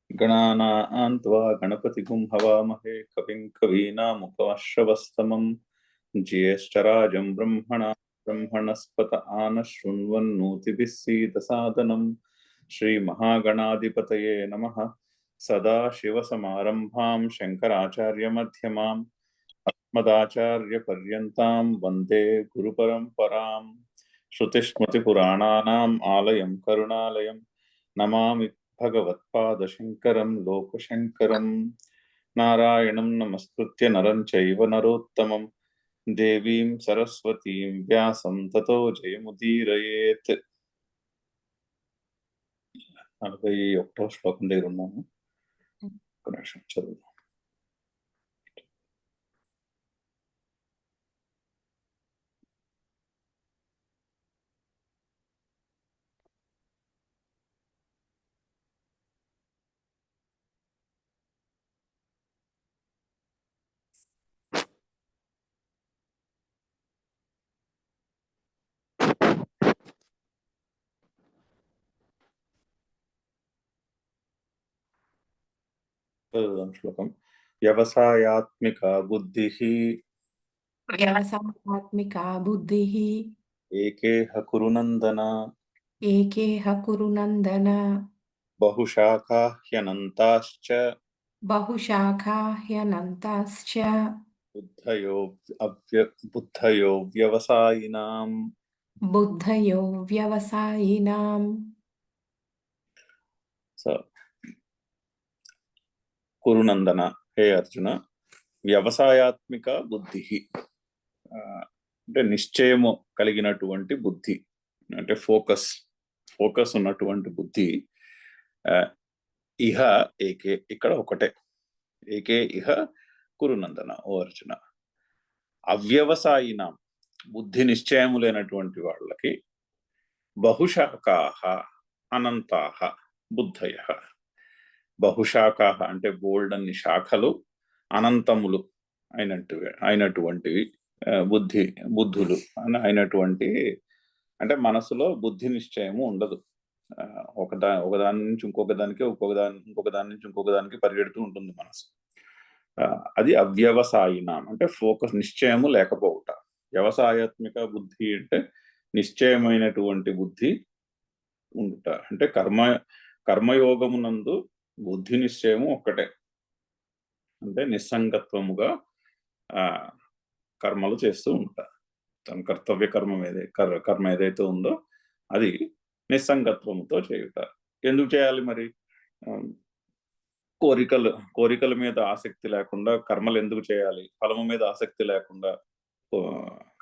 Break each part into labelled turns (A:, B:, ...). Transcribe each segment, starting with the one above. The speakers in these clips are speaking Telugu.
A: गणानां त्वा गणपतिगुं हवामहे कविं कवीनामुपमश्रवस्तमं ज्येष्ठराजं ब्रह्मणस्पत आनशृण्वन्नोतिभिः सीदसादनं श्रीमहागणाधिपतये नमः। सदाशिवसमारम्भां शङ्कराचार्यमध्यमाम् अस्मदाचार्यपर्यन्तां वन्दे गुरुपरम्पराम्। श्रुतिस्मृतिपुराणानाम् आलयं करुणालयं नमामि भगवत्पादशङ्करं लोकशङ्करं। नारायणं नमस्कृत्य नरं चैव नरोत्तमं देवीं सरस्वतीं व्यासं ततो जयमुदीरयेत्। 41వ శ్లోకం దగ్గర ఉన్నాము. ఒక నిమిషం చదువు. శ్లోకం. వ్యవసాయాత్మిక బుద్ధిః ఏకేహ కురు నందన బహుశాఖా హ్యనంతాశ్చ బుద్ధయో వ్యవసాయినాం. సో కురునందన, హే అర్జున, వ్యవసాయాత్మిక బుద్ధి అంటే నిశ్చయము కలిగినటువంటి బుద్ధి, అంటే ఫోకస్ ఉన్నటువంటి బుద్ధి. ఇహ ఏకే, ఇక్కడ ఒకటే, ఏకే ఇహ కురునందన, ఓ అర్జున. అవ్యవసాయినాం, బుద్ధి నిశ్చయము లేనటువంటి వాళ్ళకి బహుశాఖాః అనంతాః బుద్ధయః. బహుశాఖాః అంటే బోల్డ్ అన్ని శాఖలు, అనంతములు అయినటువంటివి బుద్ధులు అయినటువంటి, అంటే మనసులో బుద్ధి నిశ్చయము ఉండదు. ఒకదాని నుంచి ఇంకొక దానికి, ఇంకొక దాని నుంచి ఇంకొక దానికి పరిగెడుతూ ఉంటుంది మనసు. అది అవ్యవసాయినాం అంటే ఫోకస్, నిశ్చయము లేకపోవుట. వ్యవసాయాత్మిక బుద్ధి అంటే నిశ్చయమైనటువంటి బుద్ధి ఉండుట. అంటే కర్మయోగమునందు బుద్ధి నిశ్చయము ఒక్కటే, అంటే నిస్సంగత్వముగా కర్మలు చేస్తూ ఉంటారు. తన కర్తవ్య కర్మ ఏదైతే ఉందో అది నిస్సంగత్వముతో చేయుట. ఎందుకు చేయాలి మరి? కోరికల మీద ఆసక్తి లేకుండా కర్మలు ఎందుకు చేయాలి? ఫలము మీద ఆసక్తి లేకుండా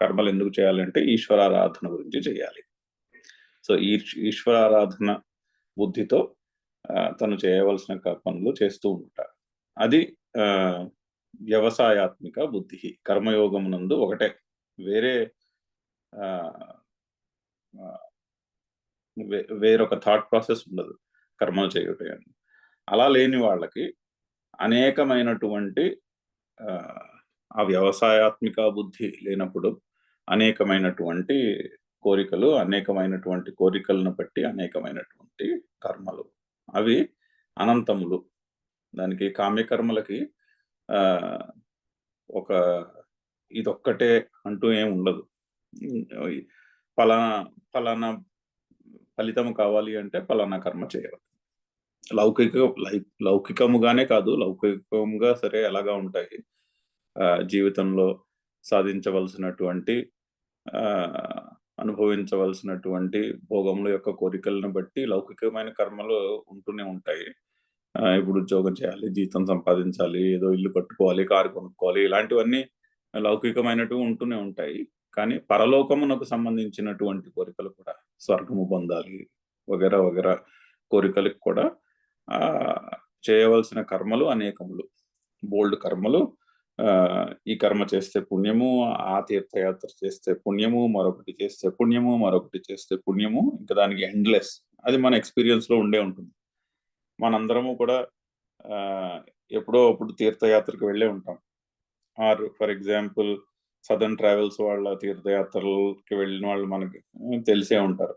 A: కర్మలు ఎందుకు చేయాలి అంటే ఈశ్వరారాధన గురించి చేయాలి. సో ఈశ్వరారాధన బుద్ధితో తను చేయవలసిన పనులు చేస్తూ ఉంటారు. అది వ్యవసాయాత్మిక బుద్ధి. కర్మయోగమునందు ఒకటే, వేరొక థాట్ ప్రాసెస్ ఉండదు కర్మలు చేయుట. అలా లేని వాళ్ళకి అనేకమైనటువంటి ఆ వ్యవసాయాత్మిక బుద్ధి లేనప్పుడు అనేకమైనటువంటి కోరికలను బట్టి అనేకమైనటువంటి కర్మలు, అవి అనంతములు. దానికి కామ్యకర్మలకి ఒక ఇదొక్కటే అంటూ ఏం ఉండదు. ఫలానా ఫలితము కావాలి అంటే ఫలానా కర్మ చేయాలి. లౌకికముగానే కాదు, లౌకికంగా సరే ఎలాగా ఉంటాయి, జీవితంలో సాధించవలసినటువంటి అనుభవించవలసినటువంటి భోగముల యొక్క కోరికలను బట్టి లౌకికమైన కర్మలు ఉంటూనే ఉంటాయి. ఇప్పుడు ఉద్యోగం చేయాలి, జీతం సంపాదించాలి, ఏదో ఇల్లు కట్టుకోవాలి, కారు కొనుక్కోవాలి, ఇలాంటివన్నీ లౌకికమైనటివి ఉంటూనే ఉంటాయి. కానీ పరలోకమునకు సంబంధించినటువంటి కోరికలు కూడా, స్వర్గము పొందాలి వగేరా వగేరా కోరికలకు కూడా చేయవలసిన కర్మలు అనేకములు, బోల్డ్ కర్మలు. ఈ కర్మ చేస్తే పుణ్యము, ఆ తీర్థయాత్ర చేస్తే పుణ్యము, మరొకటి చేస్తే పుణ్యము, మరొకటి చేస్తే పుణ్యము, ఇంకా దానికి ఎండ్లెస్. అది మన ఎక్స్పీరియన్స్ లో ఉండే ఉంటుంది. మనందరము కూడా ఎప్పుడో అప్పుడు తీర్థయాత్రకు వెళ్ళే ఉంటాం. Or for example southern travels వాళ్ళ తీర్థయాత్రలకి వెళ్ళిన వాళ్ళు మనకి తెలిసే ఉంటారు.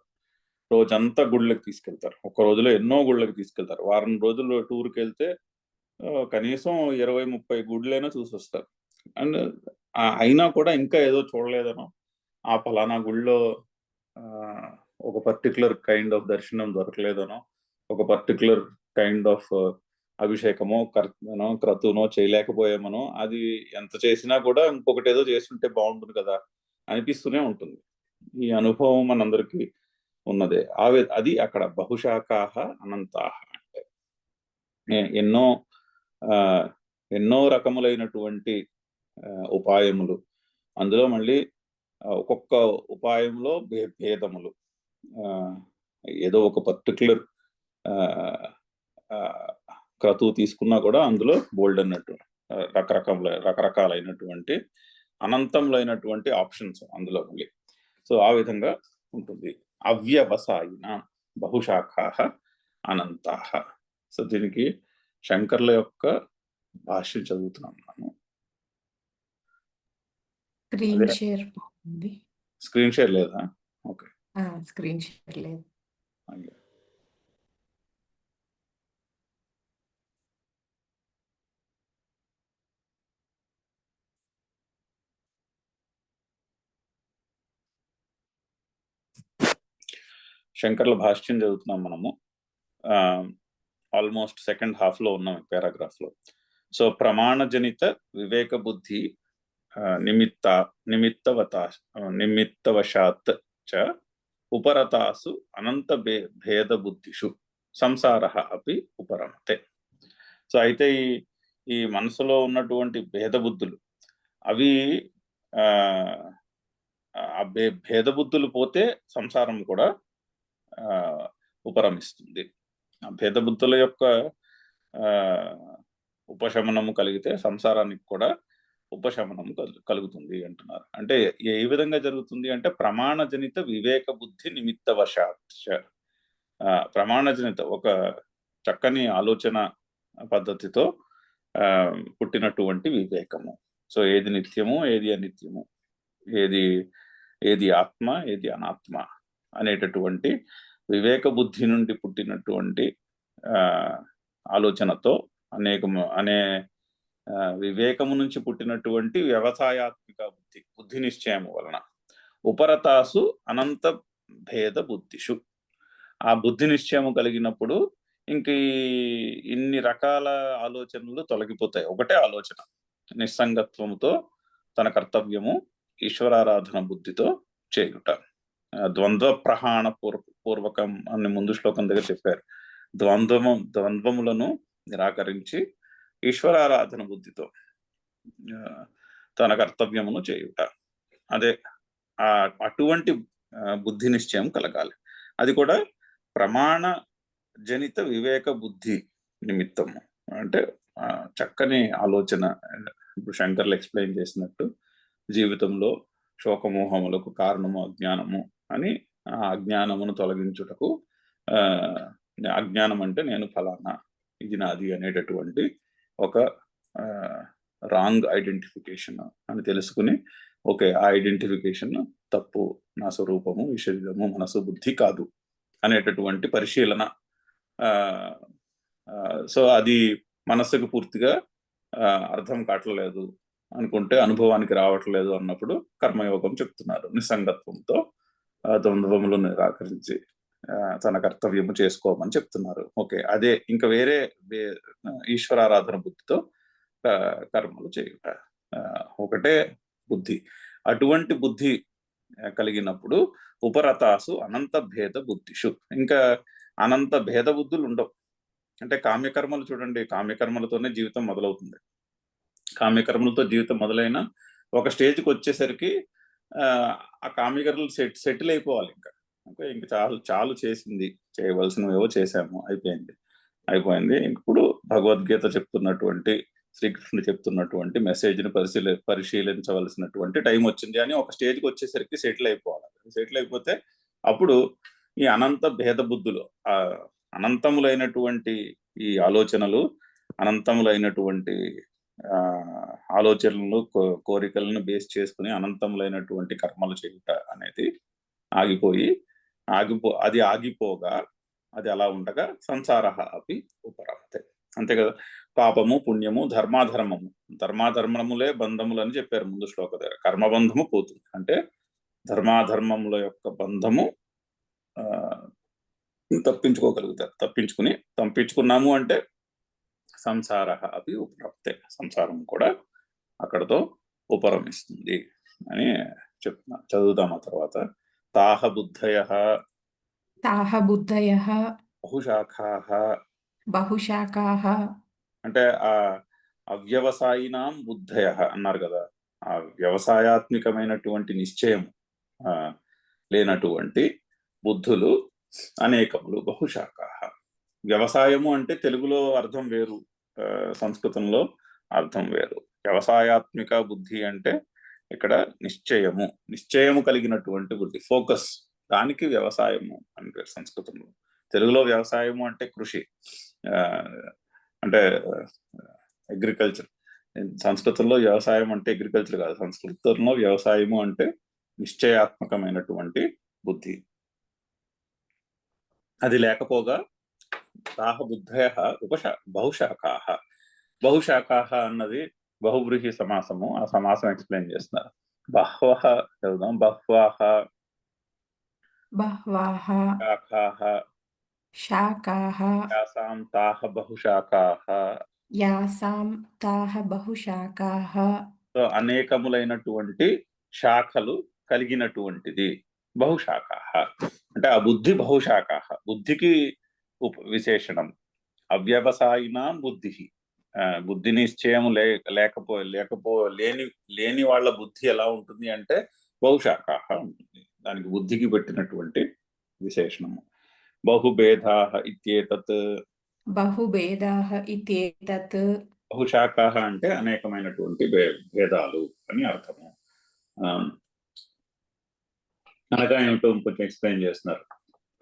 A: రోజంతా గుళ్ళకి తీసుకెళ్తారు. ఒక్క రోజులో ఎన్నో గుళ్ళకి తీసుకెళ్తారు. వారం రోజులు టూర్కి వెళ్తే కనీసం 20-30 గుళ్ళైనా చూసొస్తారు. అండ్ అయినా కూడా ఇంకా ఏదో చూడలేదనో, ఆ పలానా గుళ్ళో ఒక పర్టికులర్ కైండ్ ఆఫ్ దర్శనం దొరకలేదనో, ఒక పర్టికులర్ కైండ్ ఆఫ్ అభిషేకమో క్రతునో చేయలేకపోయామనో, అది ఎంత చేసినా కూడా ఇంకొకటి ఏదో చేస్తుంటే బాగుంటుంది కదా అనిపిస్తూనే ఉంటుంది. ఈ అనుభవం మనందరికీ ఉన్నదే. అది అక్కడ బహుశాఖాహ అనంతాహ అంటే ఎన్నో ఎన్నో రకములైనటువంటి ఉపాయములు, అందులో మళ్ళీ ఒక్కొక్క ఉపాయంలో భేదములు. ఏదో ఒక పర్టికులర్ క్రతువు తీసుకున్నా కూడా అందులో బోల్డ్ అన్నట్టు రకరకాలైనటువంటి అనంతములైనటువంటి ఆప్షన్స్ అందులో మళ్ళీ. సో ఆ విధంగా ఉంటుంది. అవ్యవసాయిన బహుశాఖాహ అనంతాహ. సో దీనికి శంకర్ల యొక్క భాష్యం చదువుతున్నాను నేను. స్క్రీన్ షేర్ లేదా? ఓకే,
B: స్క్రీన్ షేర్ లేదు.
A: శంకర్ల భాష్యం చదువుతున్నాం మనము. ఆల్మోస్ట్ సెకండ్ హాఫ్ లో ఉన్నాం పారాగ్రాఫ్ లో. సో ప్రమాణజనిత వివేక బుద్ధి నిమిత్తవశాత్ చ ఉపరతాసు అనంత భేద బుద్ధిషు సంసార అపి ఉపరమతే. సో అయితే ఈ మనసులో ఉన్నటువంటి భేద బుద్ధులు అవి భేద బుద్ధులు పోతే సంసారం కూడా ఉపరమిస్తుంది. భేద బుద్ధుల యొక్క ఉపశమనము కలిగితే సంసారానికి కూడా ఉపశమనం కలుగుతుంది అంటున్నారు. అంటే ఏ విధంగా జరుగుతుంది అంటే ప్రమాణజనిత వివేక బుద్ధి నిమిత్తవశాత్. ప్రమాణజనిత ఒక చక్కని ఆలోచన పద్ధతితో పుట్టినటువంటి వివేకము. సో ఏది నిత్యము, ఏది అనిత్యము, ఏది ఆత్మ, ఏది అనాత్మ అనేటటువంటి వివేక బుద్ధి నుండి పుట్టినటువంటి ఆలోచనతో అనే వివేకము నుంచి పుట్టినటువంటి వ్యవసాయాత్మిక బుద్ధి నిశ్చయము వలన ఉపరతాసు అనంత భేద బుద్ధిషు. ఆ బుద్ధి నిశ్చయము కలిగినప్పుడు ఇంక ఇన్ని రకాల ఆలోచనలు తొలగిపోతాయి. ఒకటే ఆలోచన, నిస్సంగత్వముతో తన కర్తవ్యము ఈశ్వరారాధన బుద్ధితో చేయుట. ద్వంద్వ ప్రహాణ పూర్వకం అని ముందు శ్లోకం దగ్గర చెప్పారు. ద్వంద్వములను నిరాకరించి ఈశ్వరారాధన బుద్ధితో తన కర్తవ్యమును చేయుట. అదే అటువంటి బుద్ధి నిశ్చయం కలగాలి. అది కూడా ప్రమాణ జనిత వివేక బుద్ధి నిమిత్తము. అంటే చక్కని ఆలోచన. ఇప్పుడు శంకర్లు ఎక్స్ప్లెయిన్ చేసినట్టు జీవితంలో శోకమోహములకు కారణము అజ్ఞానము అని, ఆ అజ్ఞానమును తొలగించుటకు అజ్ఞానం అంటే నేను ఫలానా, ఇది నాది అనేటటువంటి ఒక రాంగ్ ఐడెంటిఫికేషన్ అని తెలుసుకుని, ఓకే ఆ ఐడెంటిఫికేషన్ తప్పు, నా స్వరూపము ఈ శరీరము మనసు బుద్ధి కాదు అనేటటువంటి పరిశీలన. సో అది మనస్సుకు పూర్తిగా అర్థం కావట్లేదు అనుకుంటే, అనుభవానికి రావట్లేదు అన్నప్పుడు కర్మయోగం చెప్తున్నారు. నిస్సంగత్వంతో ద్వంద్వములు నిరాకరించి తన కర్తవ్యము చేసుకోమని చెప్తున్నారు. ఓకే అదే ఇంకా వేరే ఈశ్వరారాధన బుద్ధితో కర్మలు చేయుట. ఒకటే బుద్ధి. అటువంటి బుద్ధి కలిగినప్పుడు ఉపరతాసు అనంత భేద బుద్ధిషు. ఇంకా అనంత భేద బుద్ధులు ఉండవు. అంటే కామ్యకర్మలు చూడండి, కామ్యకర్మలతోనే జీవితం మొదలవుతుంది. కామ్యకర్మలతో జీవితం మొదలైన ఒక స్టేజ్కి వచ్చేసరికి ఆ కామ్యకర్మలు సెటిల్ అయిపోవాలి. ఇంకా చాలు చేసింది, చేయవలసినవేవో చేశాము, అయిపోయింది. ఇప్పుడు భగవద్గీత చెప్తున్నటువంటి, శ్రీకృష్ణుడు చెప్తున్నటువంటి మెసేజ్ని పరిశీలించవలసినటువంటి టైం వచ్చింది అని ఒక స్టేజ్కి వచ్చేసరికి సెటిల్ అయిపోవాలి. సెటిల్ అయిపోతే అప్పుడు ఈ అనంత భేద బుద్ధులు, అనంతములైనటువంటి ఈ ఆలోచనలు, అనంతములైనటువంటి ఆలోచనలను కోరికలను బేస్ చేసుకుని అనంతములైనటువంటి కర్మలు చేయుట అనేది ఆగిపోయి అది ఆగిపోగా అది అలా ఉండగా సంసార అపి ఉపరమతే. అంతే కదా. పాపము పుణ్యము ధర్మాధర్మము, ధర్మాధర్మములే బంధములు అని చెప్పారు ముందు శ్లోక దగ్గర. కర్మబంధము పోతుంది అంటే ధర్మాధర్మముల యొక్క బంధము తప్పించుకోగలుగుతారు. తప్పించుకున్నాము అంటే సంసార అపి ఉపరమతే, సంసారం కూడా అక్కడతో ఉపరమిస్తుంది అని చెప్తున్నా. చదువుదాం ఆ తర్వాత. తాహ బుద్ధయః బహుశాఖాః,
B: బహుశాఖాః
A: అంటే ఆ అవ్యవసాయినాం బుద్ధయః అన్నారు కదా. ఆ వ్యవసాయాత్మికమైనటువంటి నిశ్చయం లేనటువంటి బుద్ధులు అనేకములు. బహుశాఖాః, వ్యవసాయము అంటే తెలుగులో అర్థం వేరు, సంస్కృతంలో అర్థం వేరు. వ్యవసాయాత్మిక బుద్ధి అంటే ఇక్కడ నిశ్చయము కలిగినటువంటి బుద్ధి, ఫోకస్, దానికి వ్యవసాయము అని పేరు సంస్కృతంలో. తెలుగులో వ్యవసాయము అంటే కృషి, అంటే అగ్రికల్చర్. సంస్కృతంలో వ్యవసాయం అంటే అగ్రికల్చర్ కాదు, సంస్కృతంలో వ్యవసాయము అంటే నిశ్చయాత్మకమైనటువంటి బుద్ధి. అది లేకపోగా తాహ బుద్ధయ బహుశాఖాః. బహుశాఖాః అన్నది బహువ్రీహి సమాసము. ఆ సమాసం ఎక్స్ప్లెయిన్ చేస్తున్నారు. బహ్వః చదువుదాం. బహ్వాః
B: శాఖాః
A: యాసాం తాః బహుశాఖాః. సో అనేకములైనటువంటి శాఖలు కలిగినటువంటిది బహుశాఖాః. అంటే ఆ బుద్ధి బహుశాఖాః, బుద్ధికి విశేషణం. అవ్యవసాయినాం బుద్ధి, బుద్ధి నిశ్చయం లేని వాళ్ళ బుద్ధి ఎలా ఉంటుంది అంటే బహుశాఖాః ఉంటుంది. దానికి బుద్ధికి పెట్టినటువంటి విశేషణము. బహుభేదాః ఇత్యేతత్. బహుశాఖాః అంటే అనేకమైనటువంటి భేదాలు అని అర్థము. అనగా ఏమిటో కొంచెం ఎక్స్ప్లెయిన్ చేస్తున్నారు.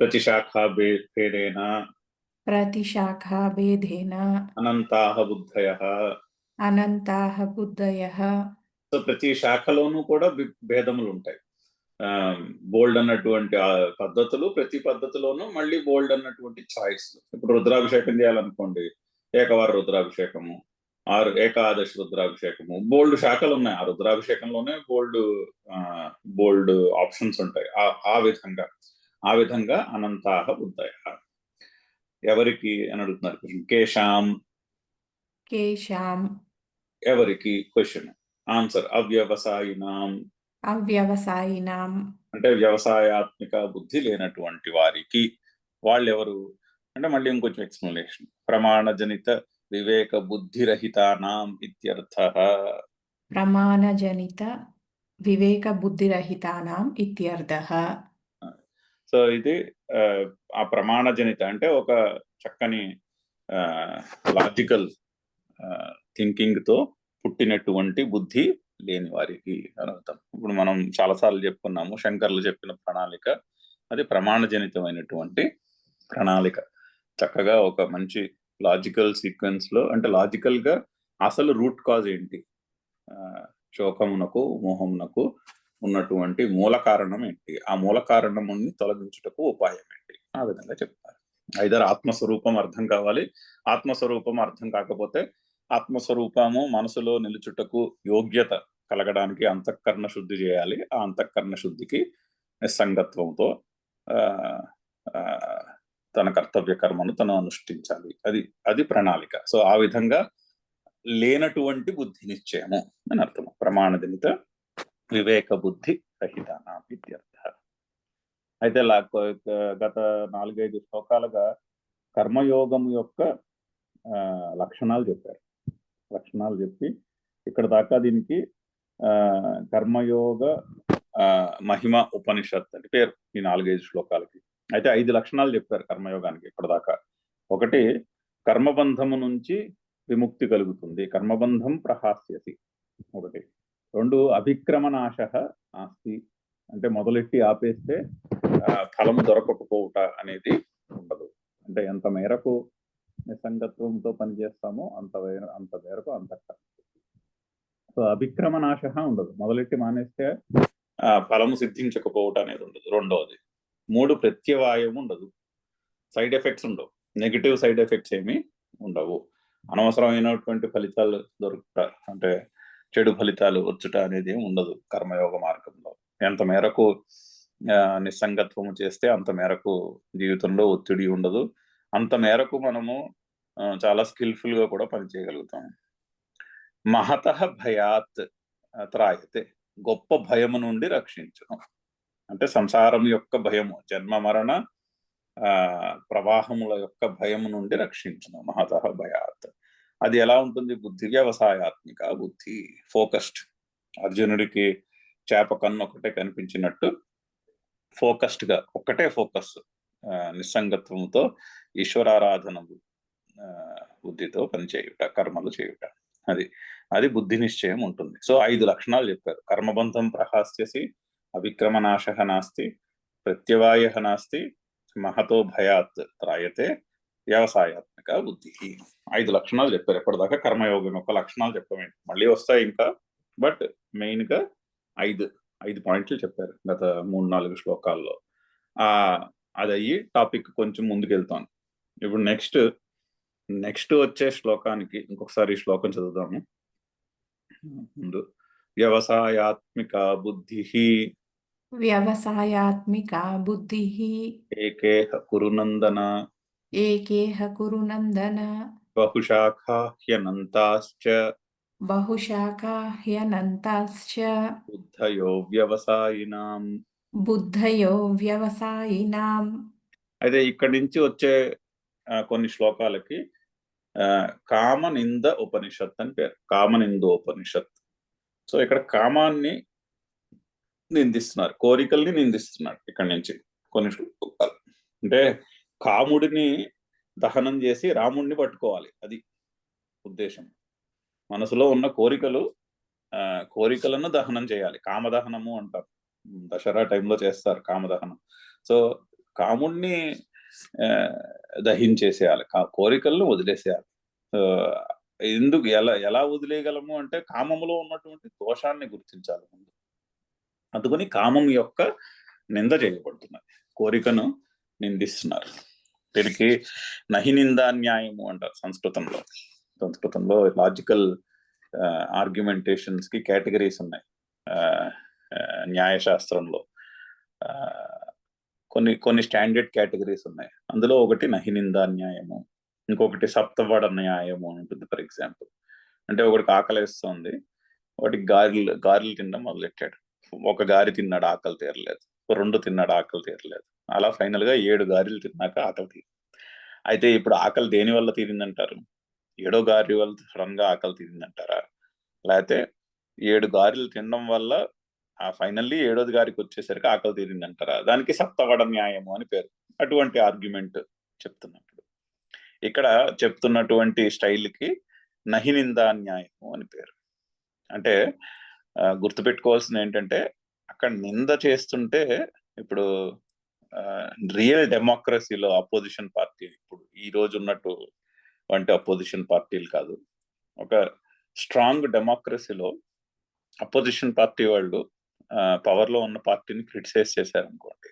A: ప్రతి శాఖా భేదేన అనంతాః బుద్ధయః. సో ప్రతి శాఖలోనూ కూడా భేదములు ఉంటాయి. బోల్డ్ అన్నటువంటి పద్ధతులు, ప్రతి పద్ధతిలోనూ మళ్ళీ బోల్డ్ అన్నటువంటి చాయిస్. ఇప్పుడు రుద్రాభిషేకం చేయాలనుకోండి, ఏకవార రుద్రాభిషేకము, ఏకాదశి రుద్రాభిషేకము, బోల్డ్ శాఖలు ఉన్నాయి. ఆ రుద్రాభిషేకంలోనే బోల్డ్ ఆప్షన్స్ ఉంటాయి. ఆ విధంగా అనంతాః బుద్ధయః. ఎవరికి అని అడుగుతున్నారు. కేశాం ఎవరికి, క్వశ్చన్. ఆన్సర్ అవ్యవసాయినాం అంటే వ్యవసాయాత్మిక బుద్ధి లేనటువంటి వారికి. వాళ్ళెవరు అంటే మళ్ళీ ఇంకొంచెం ఎక్స్ప్లెనేషన్. ప్రమాణజనిత వివేక బుద్ధిరహితానాం ఇత్యర్థః. సో ఇది ఆ ప్రమాణజనిత అంటే ఒక చక్కని లాజికల్ థింకింగ్ తో పుట్టినటువంటి బుద్ధి లేని వారికి అర్థం. ఇప్పుడు మనం చాలాసార్లు చెప్పుకున్నాము, శంకర్లు చెప్పిన ప్రణాళిక అది ప్రమాణజనితమైనటువంటి ప్రణాళిక. చక్కగా ఒక మంచి లాజికల్ సీక్వెన్స్ లో, అంటే లాజికల్ గా అసలు రూట్ కాజ్ ఏంటి, శోకమునకు మోహమునకు ఉన్నటువంటి మూల కారణం ఏంటి, ఆ మూల కారణముని తొలగించుటకు ఉపాయం ఏంటి, ఆ విధంగా చెప్తారు. ఐదర్ ఆత్మస్వరూపం అర్థం కావాలి, ఆత్మస్వరూపం అర్థం కాకపోతే ఆత్మస్వరూపము మనసులో నిలుచుటకు యోగ్యత కలగడానికి అంతఃకరణ శుద్ధి చేయాలి. ఆ అంతఃకరణ శుద్ధికి నిస్సంగత్వంతో తన కర్తవ్య కర్మను తను అనుష్ఠించాలి. అది ప్రణాళిక. సో ఆ విధంగా లేనటువంటి బుద్ధి నిశ్చయము అని అర్థము. ప్రమాణజనిత వివేక బుద్ధి రహితానాం ఇత్యర్థః. అయితే గత 4-5 శ్లోకాలుగా కర్మయోగం యొక్క లక్షణాలు చెప్పి ఇక్కడ దాకా దీనికి కర్మయోగ మహిమ ఉపనిషత్ అని పేరు ఈ 4-5 శ్లోకాలకి. అయితే 5 లక్షణాలు చెప్పారు కర్మయోగానికి ఇక్కడ దాకా. ఒకటి, కర్మబంధము నుంచి విముక్తి కలుగుతుంది, కర్మబంధం ప్రహాస్యసి ఒకటి. 2, అభిక్రమనాశః నాస్తి, అంటే మొదలెట్టి ఆపేస్తే ఫలము దొరకకపోవుట అనేది ఉండదు. అంటే ఎంత మేరకు నిస్సంగత్వంతో పనిచేస్తామో అంత మేరకు అంతఃకరణ. సో అభిక్రమనాశ ఉండదు, మొదలెట్టి మానేస్తే ఫలము సిద్ధించకపోవటం అనేది ఉండదు. రెండవది. 3 ప్రత్యవాయం ఉండదు, సైడ్ ఎఫెక్ట్స్ ఉండవు, నెగిటివ్ సైడ్ ఎఫెక్ట్స్ ఏమీ ఉండవు, అనవసరమైనటువంటి ఫలితాలు దొరుకుట అంటే చెడు ఫలితాలు వచ్చుట అనేది ఏమి ఉండదు కర్మయోగ మార్గంలో. ఎంత మేరకు నిస్సంగత్వము చేస్తే అంత మేరకు జీవితంలో ఒత్తిడి ఉండదు, అంత మేరకు మనము చాలా స్కిల్ఫుల్ గా కూడా పనిచేయగలుగుతాం. మహత భయాత్ త్రాయతే, గొప్ప భయము నుండి రక్షించును. అంటే సంసారం యొక్క భయము, జన్మ మరణ ప్రవాహముల యొక్క భయము నుండి రక్షించును మహత భయాత్. అది ఎలా ఉంటుంది? బుద్ధి వ్యవసాయాత్మిక బుద్ధి, ఫోకస్డ్. అర్జునుడికి చేప కన్ను ఒకటే కనిపించినట్టు ఫోకస్డ్ గా ఒక్కటే ఫోకస్, నిస్సంగత్వంతో ఈశ్వరారాధన బుద్ధితో పనిచేయుట, కర్మలు చేయుట, అది అది బుద్ధి నిశ్చయం ఉంటుంది. సో 5 లక్షణాలు చెప్పారు. కర్మబంధం ప్రహాస్యసి, అవిక్రమనాశ నాస్తి, ప్రత్యవాయ నాస్తి, మహతో భయాత్ త్రాయతే, వ్యవసాయాత్మక బుద్ధి. 5 లక్షణాలు చెప్పారు. ఎప్పటిదాకా కర్మయోగం యొక్క లక్షణాలు చెప్పమేంటి, మళ్ళీ వస్తాయి ఇంకా, బట్ మెయిన్ గా 5 పాయింట్లు చెప్పారు గత 3-4 శ్లోకాల్లో. అది అయ్యి టాపిక్ కొంచెం ముందుకెళ్తాను. ఇప్పుడు నెక్స్ట్ వచ్చే శ్లోకానికి ఇంకొకసారి ఈ శ్లోకం చదువుదాము ముందు. వ్యవసాయాత్మిక బుద్ధి,
B: వ్యవసాయాత్మిక బుద్ధి,
A: ఏకేహ కురునందన,
B: ఏకేహ కురునందన,
A: బహుశాఖా హ్యనంతాశ్చ,
B: బహుశాఖా హ్యనంతాశ్చ,
A: బుద్ధయో వ్యవసాయినాం.
B: బుద్ధయో వ్యవసాయినాం.
A: అయితే ఇక్కడి నుంచి వచ్చే కొన్ని శ్లోకాలకి కామనింద ఉపనిషత్ అని పేరు, కామనిందోపనిషత్. సో ఇక్కడ కామాన్ని నిందిస్తున్నారు, కోరికల్ని నిందిస్తున్నారు ఇక్కడి నుంచి కొన్ని శ్లోకాలు. అంటే కాముడిని దహనం చేసి రాముడిని పట్టుకోవాలి, అది ఉద్దేశం. మనసులో ఉన్న కోరికలను దహనం చేయాలి, కామదహనము అంటారు. దసరా టైంలో చేస్తారు కామదహనం. సో కాముడిని దహించేసేయాలి, కోరికలను వదిలేసేయాలి. ఎందుకు ఎలా వదిలేయగలము అంటే కామములో ఉన్నటువంటి దోషాన్ని గుర్తించాలి ముందు. అందుకని కామం యొక్క నింద చేయబడుతున్నది, కోరికను నిందిస్తున్నారు. దీనికి నహి నిందాన్యాయము అంటారు సంస్కృతంలో లాజికల్ ఆర్గ్యుమెంటేషన్స్ కి కేటగిరీస్ ఉన్నాయి న్యాయశాస్త్రంలో. కొన్ని స్టాండర్డ్ కేటగిరీస్ ఉన్నాయి. అందులో ఒకటి నహి నిందాన్యాయము, ఇంకొకటి సప్తవడ న్యాయము అని ఉంటుంది. ఫర్ ఎగ్జాంపుల్, అంటే ఒకటికి ఆకలిస్తుంది, వాటికి గారెలు తినడం మొదలెట్టాడు. ఒక గారి తిన్నాడు, ఆకలి తీరలేదు. 2 తిన్నాడు, ఆకలి తీరలేదు. అలా ఫైనల్ గా 7 గారెలు తిన్నాక ఆకలి తీరు. అయితే ఇప్పుడు ఆకలి దేని వల్ల తీరిందంటారు? 7వ గారి వల్ల సడన్ గా ఆకలి తీరిందంటారా, లేకపోతే 7 గారెలు తినడం వల్ల ఫైనల్లీ 7వ గారికి వచ్చేసరికి ఆకలి తీరిందంటారా? దానికి సప్తవడ న్యాయము అని పేరు. అటువంటి ఆర్గ్యుమెంట్ చెప్తున్నప్పుడు ఇక్కడ చెప్తున్నటువంటి స్టైల్కి నహి నిందాన్యాయము అని పేరు. అంటే గుర్తుపెట్టుకోవాల్సింది ఏంటంటే, అక్కడ నింద చేస్తుంటే, ఇప్పుడు రియల్ డెమోక్రసీలో అపోజిషన్ పార్టీ, ఇప్పుడు ఈ రోజు ఉన్నట్టు వంటి అపోజిషన్ పార్టీలు కాదు, ఒక స్ట్రాంగ్ డెమోక్రసీలో అపోజిషన్ పార్టీ వాళ్ళు పవర్లో ఉన్న పార్టీని క్రిటిసైజ్ చేశారనుకోండి,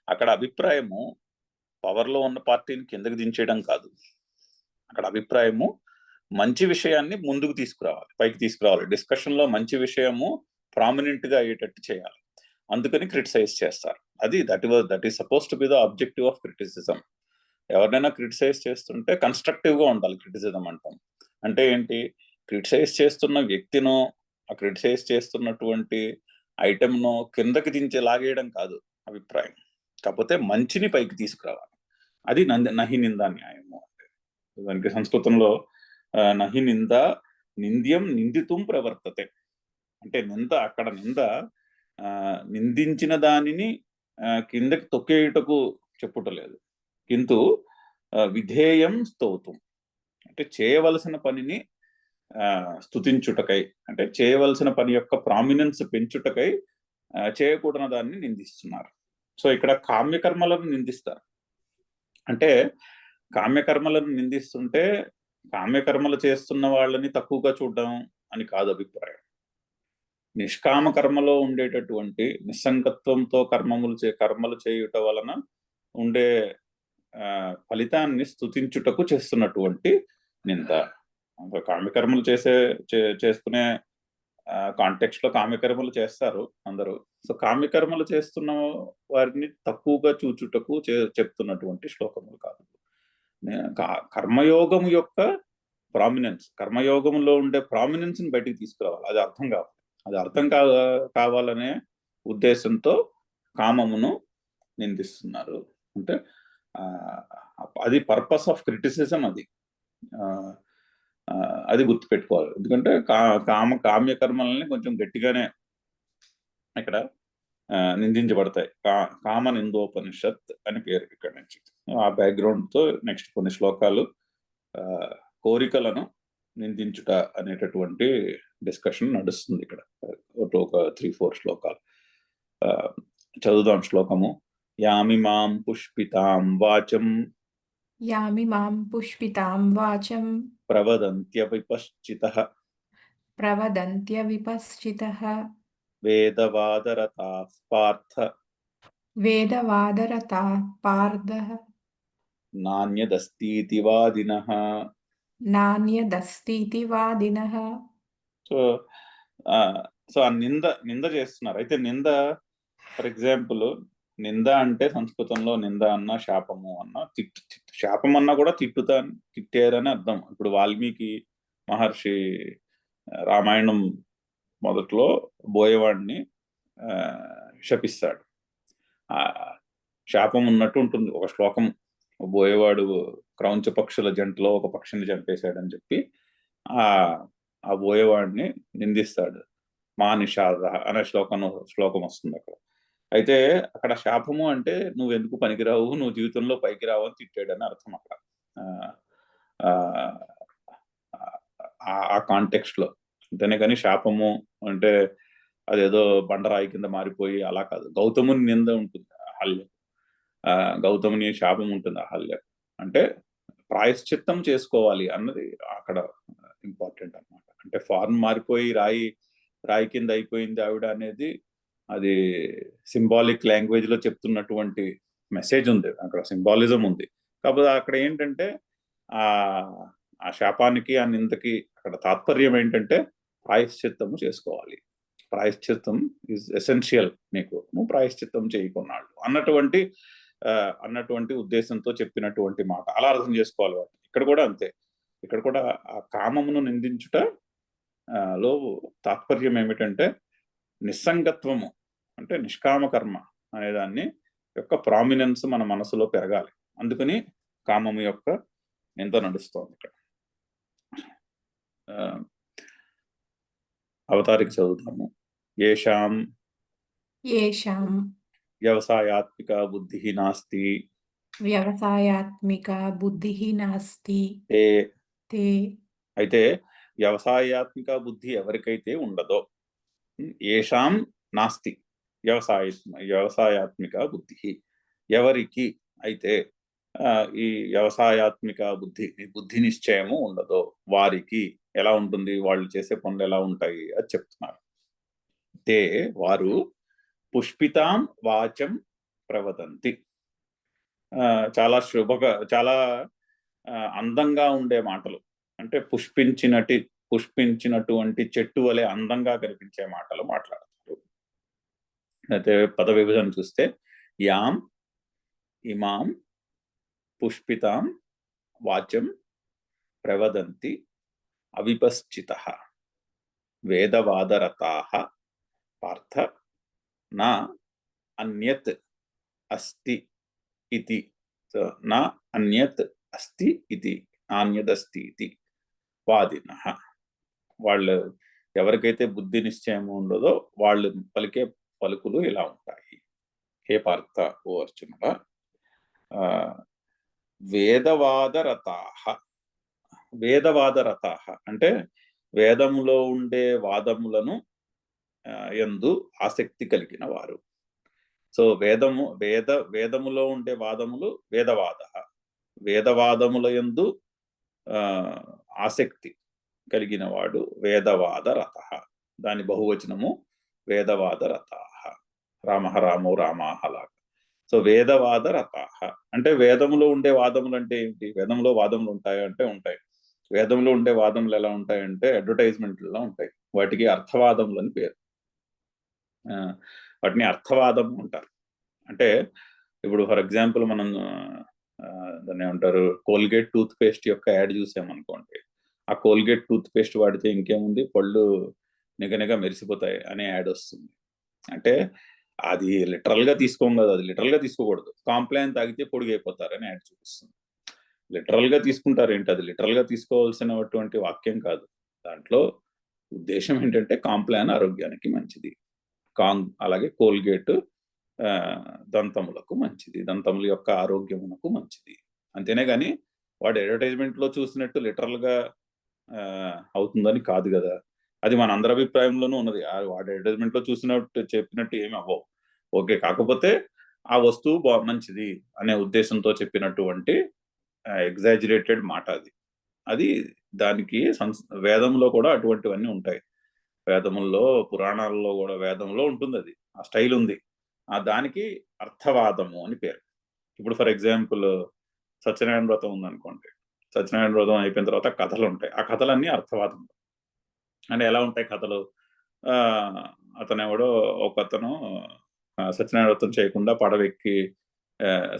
A: అక్కడ అభిప్రాయము పవర్లో ఉన్న పార్టీని కిందకి దించేయడం కాదు. అక్కడ అభిప్రాయము మంచి విషయాన్ని ముందుకు తీసుకురావాలి, పైకి తీసుకురావాలి. డిస్కషన్ లో మంచి విషయము ప్రామినెంట్ గా అయ్యేటట్టు చేయాలి. అందుకని క్రిటిసైజ్ చేస్తారు. That is suppose to be the objective of criticism. ఎవరినైనా క్రిటిసైజ్ చేస్తుంటే కన్స్ట్రక్టివ్ గా ఉండాలి క్రిటిసిజం అంటాం. అంటే ఏంటి? క్రిటిసైజ్ చేస్తున్న వ్యక్తినో, ఆ క్రిటిసైజ్ చేస్తున్నటువంటి ఐటెంను కిందకి దించి లాగేయడం కాదు అభిప్రాయం, కాకపోతే మంచిని పైకి తీసుకురావాలి. అది నహి నిందా న్యాయము. దానికి సంస్కృతంలో నహి నింద నింద్యం నిందితుం ప్రవర్తతే. అంటే అక్కడ నింద నిందించిన దానిని కిందకి తొక్కేయుటకు చెప్పుటలేదు, కింటు విధేయం స్తోతుం, అంటే చేయవలసిన పనిని స్తుతించుటకై, అంటే చేయవలసిన పని యొక్క ప్రామినెన్స్ పెంచుటకై చేయకూడని దాన్ని నిందిస్తున్నారు. సో ఇక్కడ కామ్యకర్మలను నిందిస్తారు. అంటే కామ్యకర్మలను నిందిస్తుంటే కామ్యకర్మలు చేస్తున్న వాళ్ళని తక్కువగా చూడడం అని కాదు అభిప్రాయం. నిష్కామ కర్మలో ఉండేటటువంటి నిస్సంగత్వంతో కర్మలు చేయుట వలన ఉండే ఫలితాన్ని స్తుతించుటకు చేస్తున్నటువంటి నింద. కామ్యకర్మలు చేసుకునే కాంటెక్స్ట్ లో కామ్యకర్మలు చేస్తారు అందరూ. సో కామ్యకర్మలు చేస్తున్న వారిని తక్కువగా చూచుటకు చెప్తున్నటువంటి శ్లోకములు కాదు. కర్మయోగము యొక్క ప్రామినెన్స్, కర్మయోగంలో ఉండే ప్రామినెన్స్ ని బయటికి తీసుకురావాలి. అది అర్థం కావాలి. అది అర్థం కావాలనే ఉద్దేశంతో కామమును నిందిస్తున్నారు. అంటే అది పర్పస్ ఆఫ్ క్రిటిసిజం. అది గుర్తుపెట్టుకోవాలి. ఎందుకంటే కామ్య కర్మలని కొంచెం గట్టిగానే ఇక్కడ నిందించబడతాయి. కామ నిందోపనిషత్ అని పేరు ఇక్కడ నుంచి. ఆ బ్యాక్గ్రౌండ్ తో నెక్స్ట్ కొన్ని శ్లోకాలు కోరికలను నిందించుట అనేటటువంటి డిస్కషన్ నడుస్తుంది ఇక్కడ. ఒక 3-4 శ్లోకాలు చదువుదాం. శ్లోకము: యామిమాం పుష్పితాం వాచం
B: ప్రవదంత్యవిపశ్చితః
A: వేదవాదరతాః పార్థ నాన్యదస్తీతి వాదినః. సో ఆ నింద చేస్తున్నారు. అయితే నింద, ఫర్ ఎగ్జాంపుల్, నింద అంటే సంస్కృతంలో నింద అన్న శాపము అన్న, శాపం అన్నా కూడా తిట్టారని అర్థం. ఇప్పుడు వాల్మీకి మహర్షి రామాయణం మొదట్లో బోయేవాడిని శపిస్తాడు. శాపం ఉన్నట్టు ఉంటుంది ఒక శ్లోకం. బోయేవాడు క్రౌంచ పక్షుల జంటలో ఒక పక్షిని చంపేశాడని చెప్పి ఆ బోయేవాడిని నిందిస్తాడు. మా నిషాద అనే శ్లోకం వస్తుంది అక్కడ. అయితే అక్కడ శాపము అంటే నువ్వు ఎందుకు పనికిరావు, నువ్వు జీవితంలో పైకి రావు అని తిట్టాడని అర్థం అక్కడ ఆ కాంటెక్స్ట్ లో. అంతేనే కానీ శాపము అంటే అదేదో బండరాయి కింద మారిపోయి అలా కాదు. గౌతముని నింద ఉంటుంది అహల్య, గౌతముని శాపం ఉంటుంది అహల్య. అంటే ప్రాయశ్చిత్తం చేసుకోవాలి అన్నది అక్కడ ఇంపార్టెంట్ అన్నమాట. అంటే ఫార్మ్ మారిపోయి రాయి కింద అయిపోయింది ఆవిడ అనేది అది సింబాలిక్ లాంగ్వేజ్ లో చెప్తున్నటువంటి మెసేజ్ ఉంది అక్కడ, సింబాలిజం ఉంది. కాకపోతే అక్కడ ఏంటంటే ఆ శాపానికి ఆ నిందకి అక్కడ తాత్పర్యం ఏంటంటే ప్రాయశ్చిత్తము చేసుకోవాలి. ప్రాయశ్చిత్తం ఈజ్ ఎసెన్షియల్. నువ్వు ప్రాయశ్చిత్తం చేయకున్నాడు అన్నటువంటి ఉద్దేశంతో చెప్పినటువంటి మాట. అలా అర్థం చేసుకోవాలి వాటి. ఇక్కడ కూడా అంతే. ఇక్కడ కూడా ఆ కామమును నిందించుట లో తాత్పర్యం ఏమిటంటే నిస్సంగత్వము, అంటే నిష్కామ కర్మ అనేదాన్ని యొక్క ప్రామినెన్స్ మన మనసులో పెరగాలి. అందుకని కామము యొక్క నింద నడుస్తోంది ఇక్కడ. అవతారికి చదువుతాము. ఏషాం వ్యవసాయాత్మిక బుద్ధిః నాస్తి అయితే వ్యవసాయాత్మిక బుద్ధి ఎవరికైతే ఉండదో, ఏషాం నాస్తి వ్యవసాయాత్మిక బుద్ధి, ఎవరికి అయితే ఈ వ్యవసాయాత్మిక బుద్ధి నిశ్చయము ఉండదో వారికి ఎలా ఉంటుంది, వాళ్ళు చేసే పనులు ఎలా ఉంటాయి అది చెప్తున్నారు. తే వారు పుష్పితాం వాచం ప్రవదంతి, చాలా చాలా అందంగా ఉండే మాటలు, అంటే పుష్పించినటువంటి చెట్టు వలె అందంగా కనిపించే మాటలు మాట్లాడతారు. అయితే పద విభజన చూస్తే యాం ఇమాం పుష్పితాం వాచం ప్రవదంతి అవిపశ్చితః వేదవాదరతాః పార్థ నా అన్యత్ అస్తి ఇతి. నా అన్యత్ అస్తి ఇతి, నాన్యదస్తి ఇతి వాదినః. వాళ్ళు ఎవరికైతే బుద్ధి నిశ్చయం ఉండదో వాళ్ళు పలికే పలుకులు ఇలా ఉంటాయి. హే పార్థ, ఓ అర్జునుడా, వేదవాదరతాః అంటే వేదములో ఉండే వాదములను యందు ఆసక్తి కలిగిన వారు. సో వేదములో ఉండే వాదములు వేదవాదముల యందు ఆసక్తి కలిగిన వాడు వేదవాదరతః. దాని బహువచనము వేదవాద రతాహ, రామ రామో రామాహ లాగా. సో వేదవాద రతాహ అంటే వేదములో ఉండే వాదములు అంటే ఏంటి? వేదంలో వాదములు ఉంటాయి అంటే ఉంటాయి. వేదంలో ఉండే వాదములు ఎలా ఉంటాయంటే అడ్వర్టైజ్మెంట్లలో ఉంటాయి. వాటికి అర్థవాదములు అని పేరు. వాటిని అర్థవాదం అంటారు. అంటే ఇప్పుడు ఫర్ ఎగ్జాంపుల్ మనం దాన్ని ఏమంటారు, కోల్గేట్ టూత్ పేస్ట్ యొక్క యాడ్ చూసామనుకోండి. ఆ కోల్గేట్ టూత్ పేస్ట్ వాడితే ఇంకేముంది, పళ్ళు నిగనిగా మెరిసిపోతాయి అనే యాడ్ వస్తుంది. అంటే అది లిటరల్ గా తీసుకోం కదా, అది లిటరల్ గా తీసుకోకూడదు. కాంప్లాన్ తాగితే పొడిగైపోతారని యాడ్ చూపిస్తుంది. లిటరల్ గా తీసుకుంటారు ఏంటి, అది లిటరల్ గా తీసుకోవాల్సినటువంటి వాక్యం కాదు. దాంట్లో ఉద్దేశం ఏంటంటే కాంప్లాన్ ఆరోగ్యానికి మంచిది, అలాగే కోల్గేట్ దంతములకు మంచిది, దంతముల యొక్క ఆరోగ్యమునకు మంచిది. అంతేనే గాని వాడు అడ్వర్టైజ్మెంట్ లో చూసినట్టు లిటరల్ గా అవుతుందని కాదు కదా. అది మన అందరి అభిప్రాయంలోనూ ఉన్నది. వాడు అడ్వర్టైజ్మెంట్ లో చూసినట్టు చెప్పినట్టు ఏమి అవ్వవు. ఓకే, కాకపోతే ఆ వస్తువు మంచిది అనే ఉద్దేశంతో చెప్పినటువంటి ఎగ్జాజరేటెడ్ మాట అది. అది దానికి వేదంలో కూడా అటువంటివన్నీ ఉంటాయి. వేదముల్లో, పురాణాల్లో కూడా వేదంలో ఉంటుంది, అది ఆ స్టైల్ ఉంది. దానికి అర్థవాదము అని పేరు. ఇప్పుడు ఫర్ ఎగ్జాంపుల్ సత్యనారాయణ వ్రతం ఉందనుకోండి. సత్యనారాయణ వ్రతం అయిపోయిన తర్వాత కథలు ఉంటాయి. ఆ కథలన్నీ అర్థవాదం. అంటే ఎలా ఉంటాయి కథలు? అతనెవడో ఒకతను సత్యనారాయణ వ్రతం చేయకుండా పడవెక్కి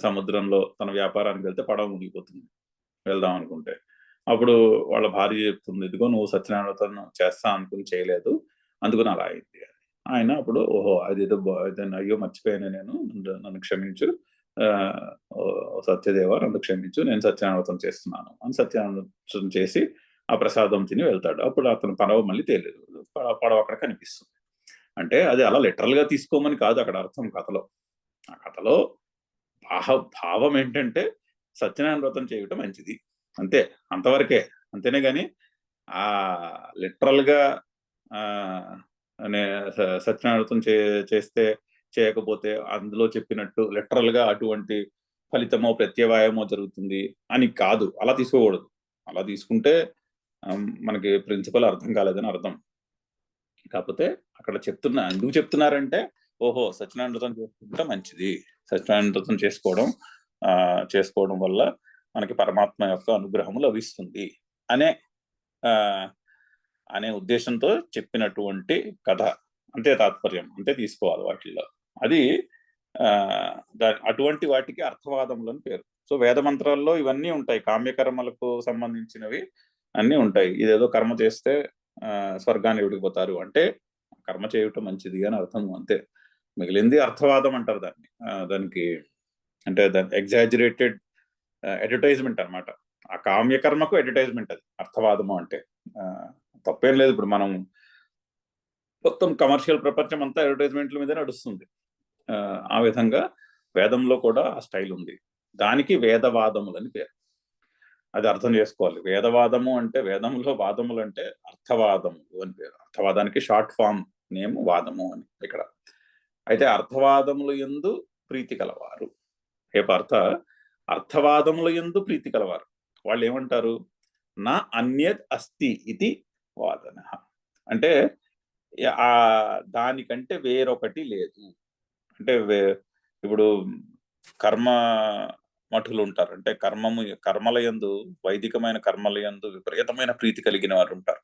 A: సముద్రంలో తన వ్యాపారానికి వెళ్తే పడవ మునిగిపోతుంది. వెళ్దాం అనుకుంటే అప్పుడు వాళ్ళ భార్య చెప్తుంది, ఇదిగో నువ్వు సత్యనారాయణ వ్రతం చేస్తా అనుకుని చేయలేదు, అందుకని అలా అయింది. ఆయన అప్పుడు ఓహో అదేదో అయ్యో మర్చిపోయాను నేను, నన్ను క్షమించు, సత్యదేవ నన్ను క్షమించు, నేను సత్యనారాయణ వ్రతం చేస్తున్నాను అని సత్యనారాయణ వ్రతం చేసి ఆ ప్రసాదం తిని వెళ్తాడు. అప్పుడు అతను పడవ మళ్ళీ తేలేదు, పడవ అక్కడ కనిపిస్తుంది. అంటే అది అలా లిటరల్ గా తీసుకోమని కాదు అక్కడ అర్థం కథలో. ఆ కథలో భావం ఏంటంటే సత్యనారాయణ వ్రతం చేయటం మంచిది, అంతే, అంతవరకే. అంతేనే గాని ఆ లిటరల్ గా సత్యనారాయణ వ్రతం చేస్తే చేయకపోతే అందులో చెప్పినట్టు లిటరల్ గా అటువంటి ఫలితమో ప్రత్యవాయమో జరుగుతుంది అని కాదు. అలా తీసుకోకూడదు. అలా తీసుకుంటే మనకి ప్రిన్సిపల్ అర్థం కాలేదని అర్థం. కాకపోతే అక్కడ ఎందుకు చెప్తున్నారంటే ఓహో సత్యనారాయణ వ్రతం చేసుకుంటే మంచిది, సత్యనారాయణ వ్రతం చేసుకోవడం వల్ల మనకి పరమాత్మ యొక్క అనుగ్రహము లభిస్తుంది అనే ఉద్దేశంతో చెప్పినటువంటి కథ, అంతే తాత్పర్యం, అంతే తీసుకోవాలి వాటిల్లో. అది అటువంటి వాటికి అర్థవాదములు అని పేరు. సో వేద మంత్రాల్లో ఇవన్నీ ఉంటాయి, కామ్యకర్మలకు సంబంధించినవి అన్నీ ఉంటాయి. ఇదేదో కర్మ చేస్తే స్వర్గాన్ని విడిపోతారు అంటే కర్మ చేయటం మంచిది అని అర్థము, అంతే. మిగిలింది అర్థవాదం అంటారు దానికి అంటే దాని ఎగ్జాజరేటెడ్ అడ్వర్టైజ్మెంట్ అనమాట. ఆ కామ్యకర్మకు అడ్వర్టైజ్మెంట్ అది అర్థవాదము అంటే. తప్పేం లేదు. ఇప్పుడు మనం మొత్తం కమర్షియల్ ప్రపంచం అంతా అడ్వర్టైజ్మెంట్ల మీద నడుస్తుంది. ఆ విధంగా వేదంలో కూడా ఆ స్టైల్ ఉంది. దానికి వేదవాదములని పేరు. అది అర్థం చేసుకోవాలి. వేదవాదము అంటే వేదంలో వాదములు అంటే అర్థవాదములు అని పేరు. అర్థవాదానికి షార్ట్ ఫామ్ నేమ్ వాదము అని ఇక్కడ. అయితే అర్థవాదములు యందు ప్రీతి కలవారు, అర్థవాదముల యందు ప్రీతి కలవారు వాళ్ళు ఏమంటారు? నా అన్యత్ అస్తి ఇది వాదన. అంటే దానికంటే వేరొకటి లేదు. అంటే ఇప్పుడు కర్మ మఠులు ఉంటారు. అంటే కర్మల యందు, వైదికమైన కర్మల యందు విపరీతమైన ప్రీతి కలిగిన వారు ఉంటారు.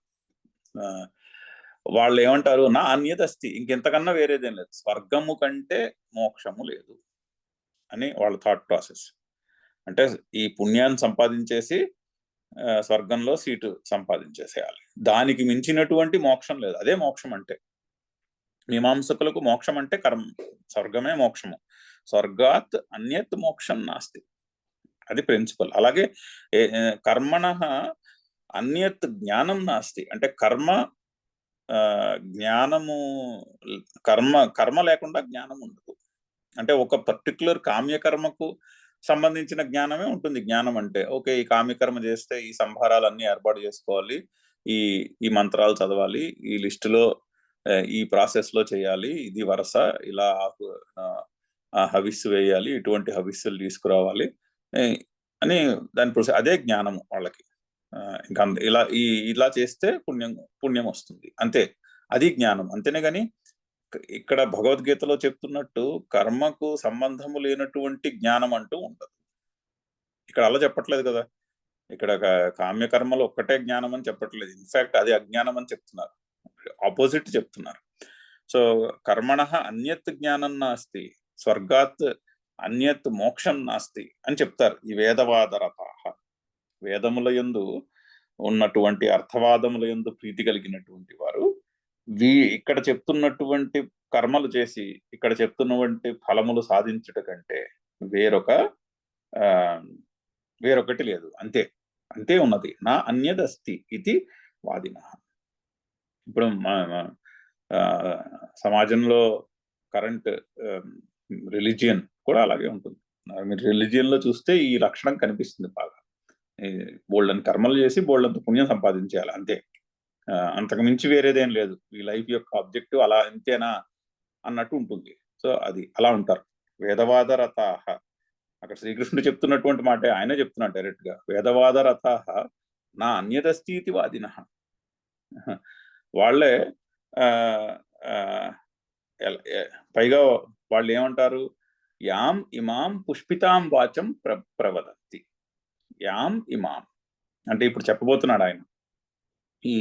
A: వాళ్ళు ఏమంటారు? నా అన్యత అస్తి, ఇంకెంతకన్నా వేరేదేం లేదు, స్వర్గము కంటే మోక్షము లేదు అని వాళ్ళ థాట్ ప్రాసెస్. అంటే ఈ పుణ్యాన్ని సంపాదించేసి స్వర్గంలో సీటు సంపాదించేసేయాలి, దానికి మించినటువంటి మోక్షం లేదు, అదే మోక్షం అంటే. మీమాంసకులకు మోక్షం అంటే స్వర్గమే మోక్షము, స్వర్గాత్ అన్యత్ మోక్షం నాస్తి, అది ప్రిన్సిపల్. అలాగే కర్మణ అన్యత్ జ్ఞానం నాస్తి, అంటే కర్మ లేకుండా జ్ఞానం ఉండదు. అంటే ఒక పర్టికులర్ కామ్యకర్మకు సంబంధించిన జ్ఞానమే ఉంటుంది. జ్ఞానం అంటే ఓకే, ఈ కామ్యకర్మ చేస్తే ఈ సంభారాలన్నీ ఏర్పాటు చేసుకోవాలి, ఈ మంత్రాలు చదవాలి, ఈ లిస్టులో ఈ ప్రాసెస్ లో చేయాలి, ఇది వరుస, ఇలా హవిస్సు వేయాలి, ఇటువంటి హవిస్సులు తీసుకురావాలి అని దాని ప్రాసెస్, అదే జ్ఞానము వాళ్ళకి. ఇంకా ఇలా చేస్తే పుణ్యం వస్తుంది, అంతే, అది జ్ఞానం. అంతేనే గాని ఇక్కడ భగవద్గీతలో చెప్తున్నట్టు కర్మకు సంబంధము లేనటువంటి జ్ఞానం అంటూ ఉండదు. ఇక్కడ అలా చెప్పట్లేదు కదా. ఇక్కడ కామ్యకర్మలు ఒక్కటే జ్ఞానం అని చెప్పట్లేదు. ఇన్ఫాక్ట్ అది అజ్ఞానం అని చెప్తున్నారు, ఆపోజిట్ చెప్తున్నారు. సో కర్మణః అన్యత్ జ్ఞానం నాస్తి, స్వర్గాత్ అన్యత్ మోక్షం నాస్తి అని చెప్తారు ఈ వేదవాదరతాః. వేదముల యందు ఉన్నటువంటి అర్థవాదముల యందు ప్రీతి కలిగినటువంటి వారు ఇక్కడ చెప్తున్నటువంటి కర్మలు చేసి ఇక్కడ చెప్తున్నటువంటి ఫలములు సాధించుట కంటే వేరొకటి లేదు. అంతే ఉన్నది. నా అన్యదస్తి ఇది వాదినః. ఇప్పుడు సమాజంలో కరెంట్ రిలీజియన్ కూడా అలాగే ఉంటుంది. మీరు రిలీజియన్ లో చూస్తే ఈ లక్షణం కనిపిస్తుంది బాగా. బోల్డన్ కర్మలు చేసి బోల్డంత పుణ్యం సంపాదించేయాలి, అంతే. అంతకు మించి వేరేదేం లేదు. ఈ లైఫ్ యొక్క ఆబ్జెక్టివ్ అలా అంతేనా అన్నట్టు ఉంటుంది. సో అది అలా ఉంటారు వేదవాదరతాః. అక్కడ శ్రీకృష్ణుడు చెప్తున్నటువంటి మాట ఆయనే చెప్తున్నాడు డైరెక్ట్ గా. వేదవాదరతాః నా అన్యదస్తి ఇది వాదినః. వాళ్ళే పైగా వాళ్ళు ఏమంటారు, యాం ఇమాం పుష్పితాం వాచం ప్రవదంతి. యాం ఇమాం అంటే ఇప్పుడు చెప్పబోతున్నాడు ఆయన. ఈ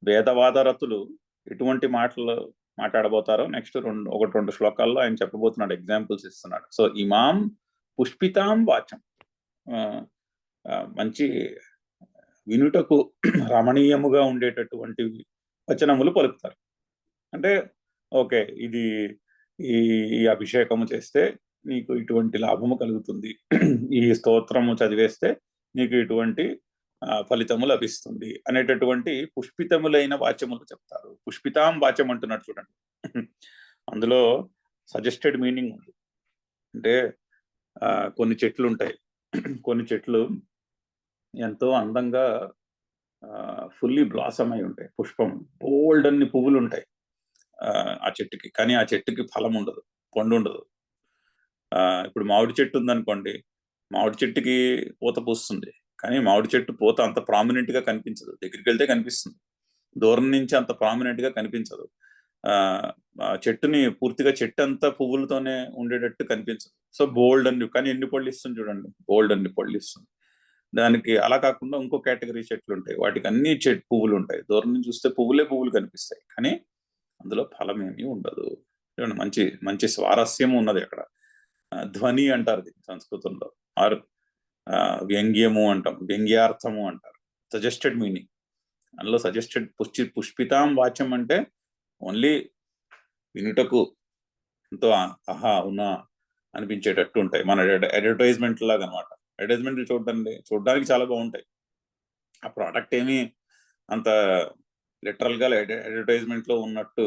A: వేదవాదరతులు ఎటువంటి మాటలు మాట్లాడబోతారో నెక్స్ట్ ఒకటి రెండు శ్లోకాల్లో ఆయన చెప్పబోతున్నాడు, ఎగ్జాంపుల్స్ ఇస్తున్నాడు. సో ఇమాం పుష్పితాం వాచం, మంచి వినుటకు రమణీయముగా ఉండేటటువంటి వచనములు పలుకుతారు. అంటే ఓకే, ఇది ఈ అభిషేకము చేస్తే నీకు ఇటువంటి లాభము కలుగుతుంది, ఈ స్తోత్రము చదివేస్తే నీకు ఇటువంటి ఫలితము లభిస్తుంది అనేటటువంటి పుష్పితములైన వాచ్యములు చెప్తారు. పుష్పితాం వాచ్యం అంటున్నట్టు చూడండి. అందులో సజెస్టెడ్ మీనింగ్ ఉంది. అంటే కొన్ని చెట్లు ఉంటాయి, కొన్ని చెట్లు ఎంతో అందంగా ఫుల్లీ బ్లాసమ్ అయి ఉంటాయి, పుష్పం బోల్డ్ అన్ని పువ్వులు ఉంటాయి ఆ చెట్టుకి. కానీ ఆ చెట్టుకి ఫలం ఉండదు, పండు ఉండదు. ఇప్పుడు మామిడి చెట్టు ఉందనుకోండి, మామిడి చెట్టుకి పూత పూస్తుంది, కానీ మామిడి చెట్టు పూత అంత ప్రామినెంట్ గా కనిపించదు. దగ్గరికి వెళ్తే కనిపిస్తుంది, దూరం నుంచి అంత ప్రామినెంట్ గా కనిపించదు. చెట్టుని పూర్తిగా చెట్టు అంతా పువ్వులతోనే ఉండేటట్టు కనిపించదు. సో బోల్డ్ అన్ని, కానీ ఎన్ని పళ్ళు ఇస్తుంది చూడండి, బోల్డ్ అన్ని పళ్ళు ఇస్తుంది. దానికి అలా కాకుండా ఇంకో కేటగిరీ చెట్లు ఉంటాయి, వాటికి అన్ని పువ్వులు ఉంటాయి, దూరం నుంచి చూస్తే పువ్వులు కనిపిస్తాయి, కానీ అందులో ఫలం ఏమీ ఉండదు. మంచి మంచి స్వారస్యము ఉన్నది అక్కడ. ధ్వని అంటారు దీన్ని సంస్కృతంలో, ఆర్ వ్యంగ్యము అంటాం, వ్యంగ్యార్థము అంటారు, సజెస్టెడ్ మీనింగ్. అందులో సజెస్టెడ్ పుష్పితాం వాచ్యం అంటే ఓన్లీ వినుటకు ఎంతో ఆహా అవునా అనిపించేటట్టు ఉంటాయి. మన అడ్వర్టైజ్మెంట్ లాగా అనమాట. అడ్వర్టైజ్మెంట్లు చూడడానికి చాలా బాగుంటాయి. ఆ ప్రోడక్ట్ ఏమి అంత లిటరల్ గా అడ్వర్టైజ్మెంట్ లో ఉన్నట్టు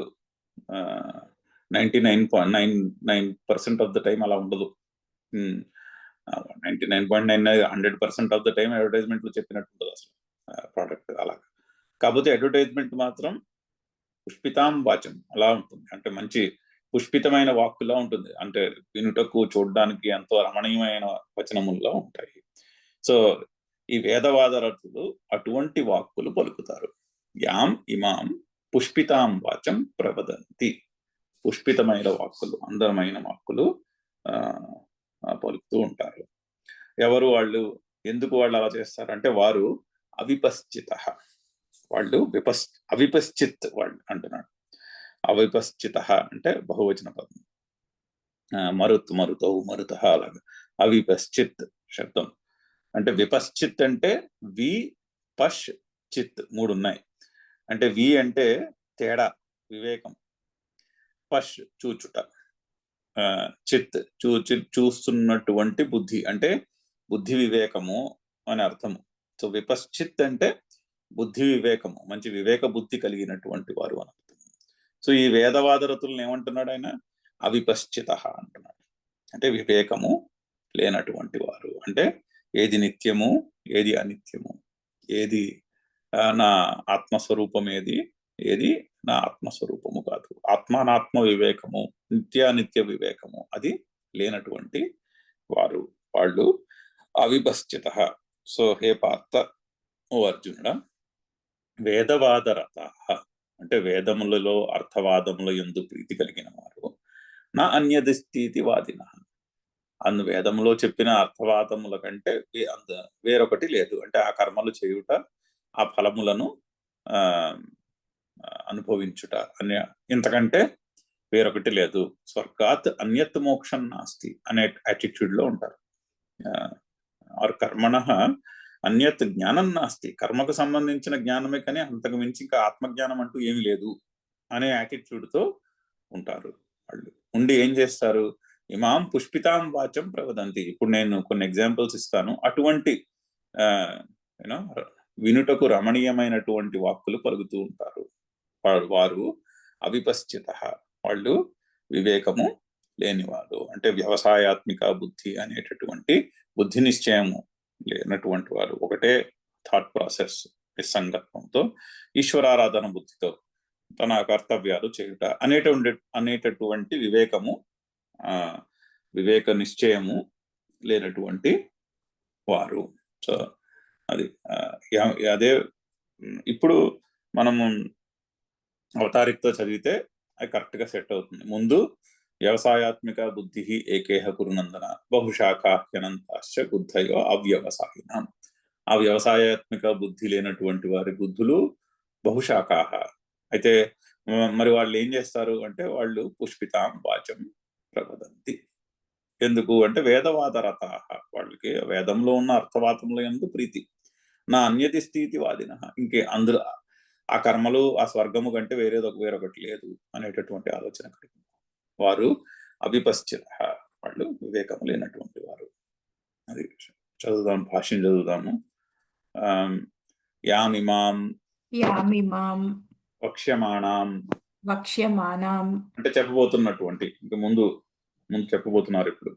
A: 99.99% ఆఫ్ ద టైం అలా ఉండదు. 99.99 100% ఆఫ్ ద టైం అడ్వర్టైజ్మెంట్ లో చెప్పినట్టు ఉండదు అసలు ప్రోడక్ట్ అలాగా. కాకపోతే అడ్వర్టైజ్మెంట్ మాత్రం పుష్పితాం వాచం అలా ఉంటుంది, అంటే మంచి పుష్పితమైన వాక్కులా ఉంటుంది, అంటే వినుటకు చూడడానికి ఎంతో రమణీయమైన వచనముల్లో ఉంటాయి. సో ఈ వేదవాదరతులు అటువంటి వాక్కులు పలుకుతారు. యాం ఇమాం పుష్పితాం వాచం ప్రవదంతి. పుష్పితమైన వాక్కులు, అందమైన వాక్కులు పలుకుతూ ఉంటారు. ఎవరు వాళ్ళు, ఎందుకు వాళ్ళు అలా చేస్తారంటే వారు అవిపశ్చిత, వాళ్ళు అవిపశ్చిత్ వాళ్ళు అంటున్నాడు. అవిపశ్చిత అంటే బహువచన పదం. మరుతౌ మరుత అలాగా. అవిపశ్చిత్ శబ్దం అంటే విపశ్చిత్ అంటే వి పష్ చిత్ మూడు ఉన్నాయి. అంటే వి అంటే తేడా, వివేకం, పష్ చూచుట, చిత్ చూస్తున్నటువంటి బుద్ధి అంటే బుద్ధి వివేకము అని అర్థము. సో విపశ్చిత్ అంటే బుద్ధి వివేకము, మంచి వివేక బుద్ధి కలిగినటువంటి వారు అని అర్థం. సో ఈ వేదవాదరతులను ఏమంటున్నాడు ఆయన, అవిపశ్చిత అంటున్నాడు. అంటే వివేకము లేనటువంటి వారు, అంటే ఏది నిత్యము ఏది అనిత్యము, ఏది నా ఆత్మస్వరూపం ఏది నా ఆత్మస్వరూపము కాదు, ఆత్మానాత్మ వివేకము, నిత్యానిత్య వివేకము అది లేనటువంటి వారు, వాళ్ళు అవిపశ్చిత. సో హే పార్థ, ఓ అర్జునుడా, వేదవాదరత అంటే వేదములలో అర్థవాదముల యందు ప్రీతి కలిగిన వారు నా అన్యదిస్థితి వాదిన, అందు వేదములో చెప్పిన అర్థవాదముల కంటే వేరొకటి లేదు. అంటే ఆ కర్మలు చేయుట, ఆ ఫలములను ఆ అనుభవించుట అనే ఇంతకంటే వేరొకటి లేదు. స్వర్గాత్ అన్యత్ మోక్షం నాస్తి అనే యాటిట్యూడ్ లో ఉంటారు. ఆర్ కర్మణ అన్యత్ జ్ఞానం నాస్తి, కర్మకు సంబంధించిన జ్ఞానమే కానీ అంతకు మించి ఇంకా ఆత్మజ్ఞానం అంటూ ఏమి లేదు అనే యాటిట్యూడ్ తో ఉంటారు. వాళ్ళు ఉండి ఏం చేస్తారు, ఇమాం పుష్పితాం వాచం ప్రవదంతి. ఇప్పుడు నేను కొన్ని ఎగ్జాంపుల్స్ ఇస్తాను. అటువంటి యూనో వినుటకు రమణీయమైనటువంటి వాక్కులు పలుకుతూ ఉంటారు. వారు అవిపశ్చిత, వాళ్ళు వివేకము లేనివారు. అంటే వ్యవసాయాత్మిక బుద్ధి అనేటటువంటి బుద్ధి నిశ్చయము లేనటువంటి వారు, ఒకటే థాట్ ప్రాసెస్ నిస్సంగత్వంతో ఈశ్వరారాధన బుద్ధితో తన కర్తవ్యాలు చేయుట అనేటటువంటి వివేకము వివేక నిశ్చయము లేనటువంటి వారు. సో అది అదే ఇప్పుడు మనము అవతారికతో చదివితే అది కరెక్ట్ గా సెట్ అవుతుంది. ముందు వ్యవసాయాత్మిక బుద్ధి ఏకేహ కురునందన బహుశాఖాహ్యనంతాశ్చ బుద్ధయో అవ్యవసాయిన. ఆ వ్యవసాయాత్మిక బుద్ధి లేనటువంటి వారి బుద్ధులు బహుశాఖాహ. అయితే మరి వాళ్ళు ఏం చేస్తారు అంటే వాళ్ళు పుష్పితాం వాచం ప్రవదంతి. ఎందుకు అంటే వేదవాద రతాహ, వాళ్ళకి వేదంలో ఉన్న అర్థవాదంలో యందు ప్రీతి. నా అన్యతి స్థితి వాదిన, ఇంకే అందులో ఆ కర్మలు ఆ స్వర్గము కంటే వేరొకటి లేదు అనేటటువంటి ఆలోచన కలిగి వారు అవిపశ్చిత, వాళ్ళు వివేకము లేనటువంటి వారు. అది చదువుదాం, భాష్యం చదువుదాము. యామిమాం వక్ష్యమాణాం,
B: వక్ష్యమాణాం
A: అంటే చెప్పబోతున్నటువంటి, ఇంక ముందు చెప్పబోతున్నారు ఇప్పుడు.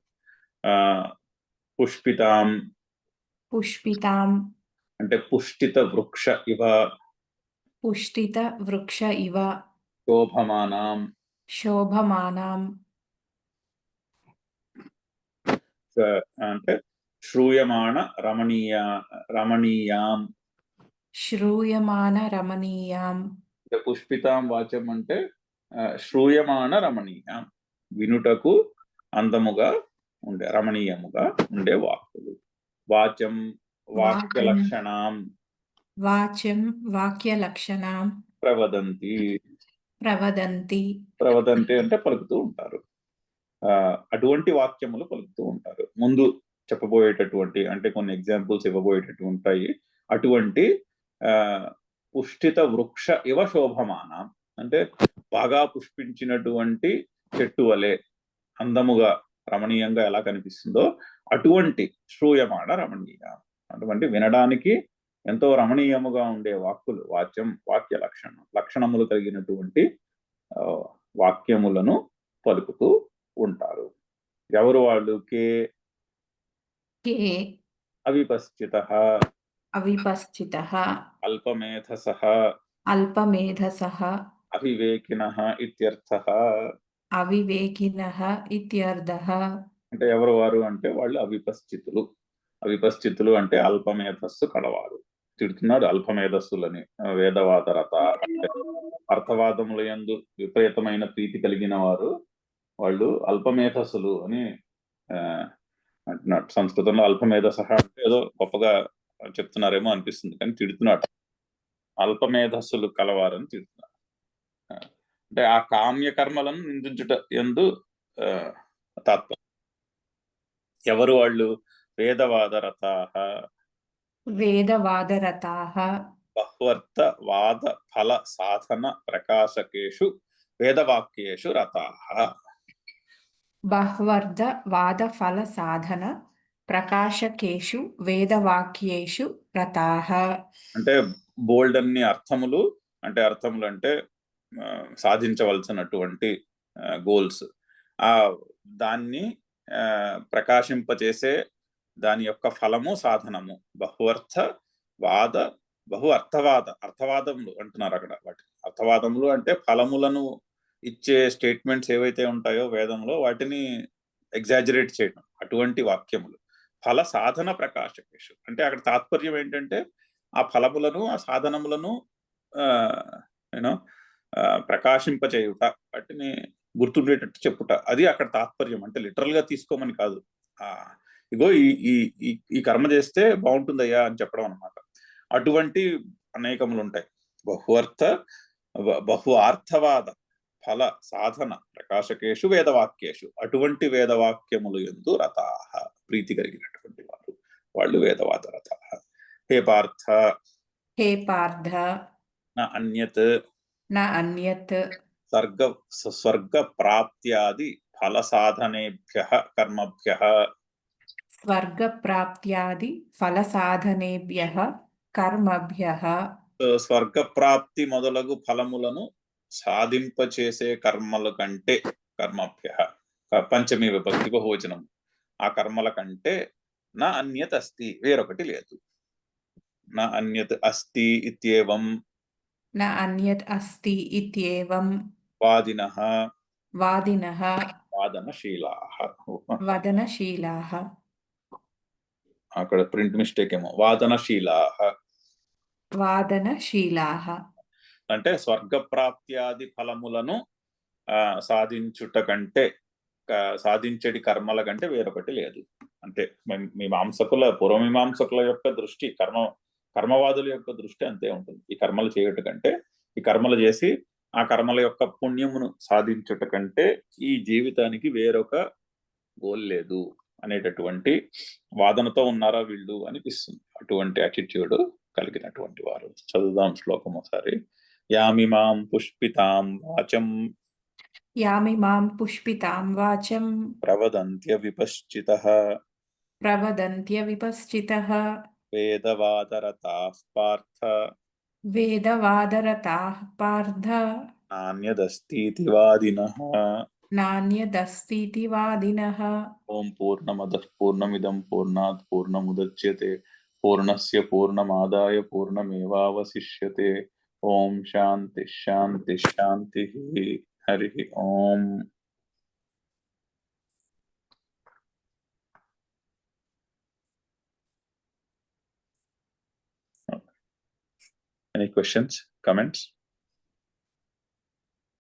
A: పుష్పితాం అంటే పుష్టిత వృక్ష ఇవ, శోభమానాం అంటే శ్రూయమాణ రమణీయాం. పుష్పితాం వాచం అంటే శ్రూయమాణ రమణీయాం, వినుటకు అందముగా ఉండే రమణీయముగా ఉండే వాక్కులు. వాచం వాక్యలక్షణాం ప్రవదంతి అంటే పలుకుతూ ఉంటారు. అటువంటి వాక్యములు పలుకుతూ ఉంటారు. ముందు చెప్పబోయేటటువంటి, అంటే కొన్ని ఎగ్జాంపుల్స్ ఇవ్వబోయేటటువంటి ఉంటాయి. అటువంటి పుష్టిత వృక్ష ఇవ శోభమానం అంటే బాగా పుష్పించినటువంటి చెట్టు వలె అందముగా రమణీయంగా ఎలా కనిపిస్తుందో అటువంటి శ్రూయమాణ రమణీయ, అటువంటి వినడానికి ఎంతో రమణీయముగా ఉండే వాక్కులు, వాక్య లక్షణములు కలిగినటువంటి వాక్యములను పలుకుతూ ఉంటారు. ఎవరు వాళ్ళు? కే అవిపశ్చితః అల్పమేధసః అవివేకినః ఇత్యర్థః. అంటే ఎవరు వారు అంటే వాళ్ళు అవిపశ్చితులు. అవిపశ్చితులు అంటే అల్పమేధస్సు కలవారు. తిడుతున్నాడు అల్పమేధస్సులని. వేదవాద రత, అర్థవాదముల యందు విపరీతమైన ప్రీతి కలిగిన వారు వాళ్ళు అల్పమేధస్సులు అని అంటున్నాడు. సంస్కృతంలో అల్పమేధసః అంటే ఏదో గొప్పగా చెప్తున్నారేమో అనిపిస్తుంది, కానీ తిడుతున్నాడు. అల్పమేధస్సులు కలవారని తిడుతున్నారు. అంటే ఆ కామ్య కర్మలను నిందించుట యందు తాత్పర్యం. ఎవరు వాళ్ళు? వేదవాదరతాః బహ్వర్థ వాద ఫల సాధన ప్రకాశకేషు వేదవాక్యేషు రతాః. అంటే బోల్డ్ అన్ని అర్థములు, అంటే అర్థములు అంటే సాధించవలసినటువంటి గోల్స్, దాన్ని ప్రకాశింపచేసే దాని యొక్క ఫలము సాధనము. అర్థవాదములు అంటున్నారు అక్కడ. వాటి అర్థవాదములు అంటే ఫలములను ఇచ్చే స్టేట్మెంట్స్ ఏవైతే ఉంటాయో వేదంలో వాటిని ఎగ్జాజరేట్ చేయడం, అటువంటి వాక్యములు. ఫల సాధన ప్రకాశకేషు అంటే అక్కడ తాత్పర్యం ఏంటంటే ఆ ఫలములను, ఆ సాధనములను ప్రకాశింపచేయుట, వాటిని గుర్తుండేటట్టు చెప్పుట, అది అక్కడ తాత్పర్యం. అంటే లిటరల్ గా తీసుకోమని కాదు. ఇగో ఈ ఈ ఈ కర్మ చేస్తే బాగుంటుందయ్యా అని చెప్పడం అనమాట. అటువంటి అనేకములు ఉంటాయి. బహు అర్థవాద ఫల సాధన ప్రకాశకేషు వేదవాక్యేషు, అటువంటి వేదవాక్యములు యందు రతాః, ప్రీతి కలిగినటువంటి వారు, వాళ్ళు వేదవాద రతాః. హే పార్థ
B: హే పార్థ
A: న అన్యత్
B: న అన్యత్
A: స్వర్గ ప్రాప్త్యాది ఫల సాధనేభ్యః కర్మభ్యః,
B: స్వర్గప్రాప్త్యాది ఫలసాధనేభ్యః కర్మభ్యః,
A: స్వర్గ ప్రాప్తి మొదలగు ఫలములను సాధింపచేసే కర్మల కంటే, కర్మభ్యః పంచమీ విభక్తి బహువచనం, ఆ కర్మల కంటే నా అన్యత్ అస్తి, వేరొకటి లేదు. నా అన్యత్ అస్తి ఇత్యేవం
B: న అన్యత్ అస్తి ఇత్యేవం
A: వాదినః
B: వాదినః
A: వాదనశీలాః.
B: వదనశీలాః.
A: అక్కడ ప్రింట్ మిస్టేక్ ఏమో, వాదనశీలాః
B: వాదనశీలాః.
A: అంటే స్వర్గ ప్రాప్త్యాది ఫలములను సాధించుట కంటే, సాధించడి కర్మల కంటే వేరొకటి లేదు. అంటే పూర్వమీమాంసకుల యొక్క దృష్టి, కర్మవాదుల యొక్క దృష్టి అంతే ఉంటుంది. ఈ కర్మలు చేయుట కంటే, ఈ కర్మలు చేసి ఆ కర్మల యొక్క పుణ్యమును సాధించుట కంటే ఈ జీవితానికి వేరొక గోల్ లేదు అనేటటువంటి వాదనతో ఉన్నారా వీళ్ళు అనిపిస్తుంది. అటువంటి యాటిట్యూడ్ కలిగినటువంటి వారు. చదువుదాం శ్లోకం ఒకసారి. యామిమాం పుష్పితాం వాచం
B: యామిమాం పుష్పితాం వాచం
A: ప్రవదంత్య విపశ్చితః
B: ప్రవదంత్య విపశ్చితః
A: వేదవాదరతాః పార్థ
B: వేదవాదరతాః పార్థ
A: నాన్యదస్तीति వాదినః.
B: నాన్యదస్तीति వాదినః.
A: ఓం పూర్ణమదః పూర్ణమిదం పూర్ణాత్ పూర్ణముదచ్యతే పూర్ణస్య పూర్ణమాదాయ పూర్ణమేవావశిష్యతే. ఓం శాంతి శాంతి శాంతి. హరి ఓం. Any questions, comments?